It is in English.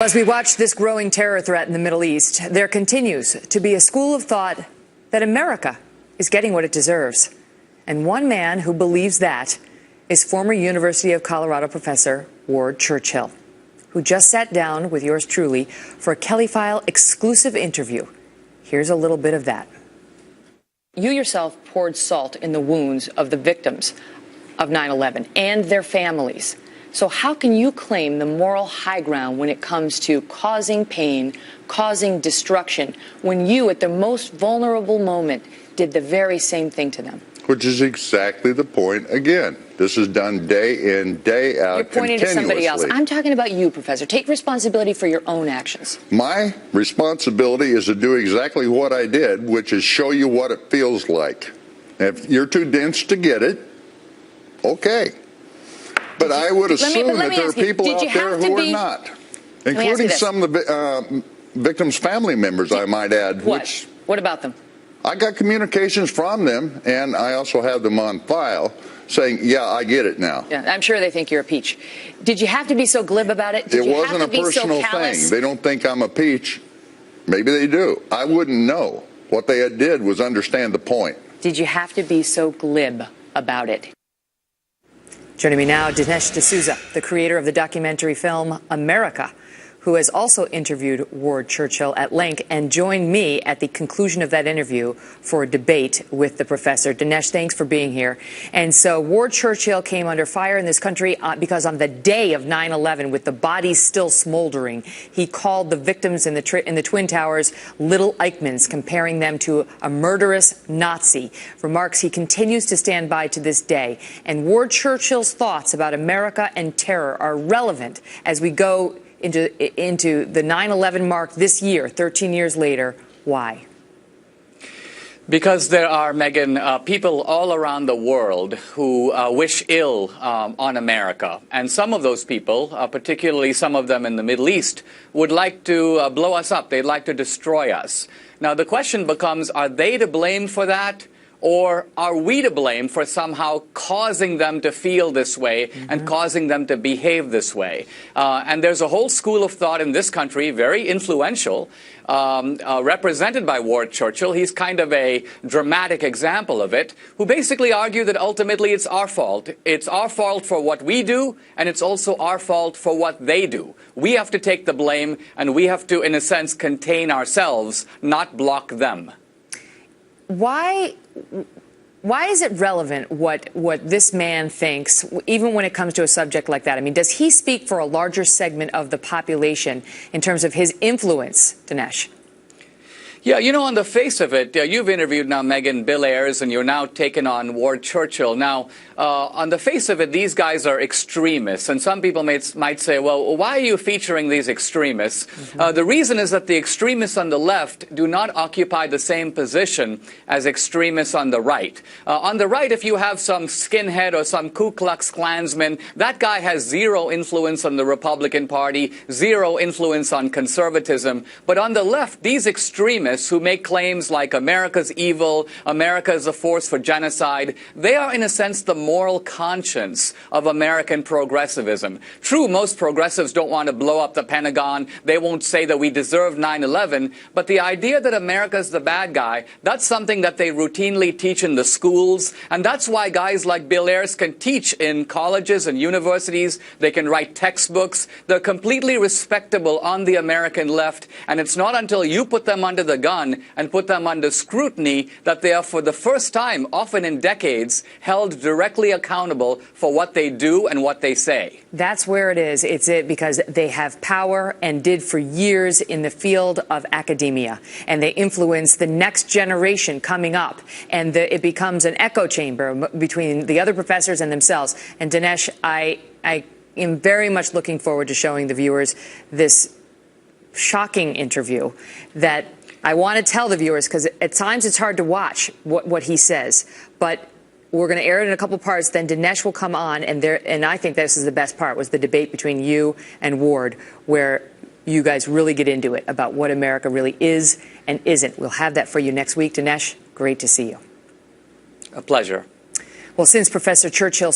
As we watch this growing terror threat in the Middle East, there continues to be a school of thought that America is getting what it deserves. And one man who believes that is former University of Colorado professor Ward Churchill, who just sat down with yours truly for a Kelly File exclusive interview. Here's a little bit of that. You yourself poured salt in the wounds of the victims of 9/11 and their families. So how can you claim the moral high ground when it comes to causing pain, causing destruction, when you, at the most vulnerable moment, did the very same thing to them? Which is exactly the point again. This is done day in, day out, You're pointing to somebody else. I'm talking about you, Professor. Take responsibility for your own actions. My responsibility is to do exactly what I did, which is show you what it feels like. If you're too dense to get it, okay. But I would assume that there are people out there who are not, including some of the victims' family members, I might add. What about them? I got communications from them, and I also have them on file, saying, yeah, I get it now. Yeah, I'm sure they think you're a peach. Did you have to be so glib about it? It wasn't a personal thing. They don't think I'm a peach. Maybe they do. I wouldn't know. What they did was understand the point. Did you have to be so glib about it? Joining me now, Dinesh D'Souza, the creator of the documentary film America, who has also interviewed Ward Churchill at length and joined me at the conclusion of that interview for a debate with the professor. Dinesh, thanks for being here. And so Ward Churchill came under fire in this country because on the day of 9/11, with the bodies still smoldering, he called the victims in the Twin Towers little Eichmanns, comparing them to a murderous Nazi, remarks he continues to stand by to this day. And Ward Churchill's thoughts about America and terror are relevant as we go into the 9/11 mark this year, 13 years later. Why? Because there are, Megan, people all around the world who wish ill on America. And some of those people, particularly some of them in the Middle East, would like to blow us up. They'd like to destroy us. Now, the question becomes, are they to blame for that? Or are we to blame for somehow causing them to feel this way and causing them to behave this way? And there's a whole school of thought in this country, very influential, represented by Ward Churchill. He's kind of a dramatic example of it, who basically argue that ultimately it's our fault. It's our fault for what we do, and it's also our fault for what they do. We have to take the blame, and we have to, in a sense, contain ourselves, not block them. Why is it relevant what this man thinks, even when it comes to a subject like that? I mean, does he speak for a larger segment of the population in terms of his influence, Dinesh? Yeah, you know, on the face of it, you've interviewed now, Megan, Bill Ayers, and you're now taking on Ward Churchill. Now, on the face of it, these guys are extremists. And some people might say, well, why are you featuring these extremists? The reason is that the extremists on the left do not occupy the same position as extremists on the right. On the right, if you have some skinhead or some Ku Klux Klansman, that guy has zero influence on the Republican Party, zero influence on conservatism. But on the left, these extremists who make claims like America's evil, America is a force for genocide, they are in a sense the moral conscience of American progressivism. True, most progressives don't want to blow up the Pentagon. They won't say that we deserve 9/11. But the idea that America's the bad guy, that's something that they routinely teach in the schools. And that's why guys like Bill Ayers can teach in colleges and universities. They can write textbooks. They're completely respectable on the American left. And it's not until you put them under the gun and put them under scrutiny that they are, for the first time, often in decades, held directly accountable for what they do and what they say. That's where it is. It's because they have power and did for years in the field of academia, and they influence the next generation coming up, and it becomes an echo chamber between the other professors and themselves. And Dinesh, I am very much looking forward to showing the viewers this shocking interview that I want to tell the viewers, because at times it's hard to watch what he says, but we're going to air it in a couple parts. Then Dinesh will come on, and I think this is the best part, was the debate between you and Ward, where you guys really get into it about what America really is and isn't. We'll have that for you next week. Dinesh, great to see you. A pleasure. Well, since Professor Churchill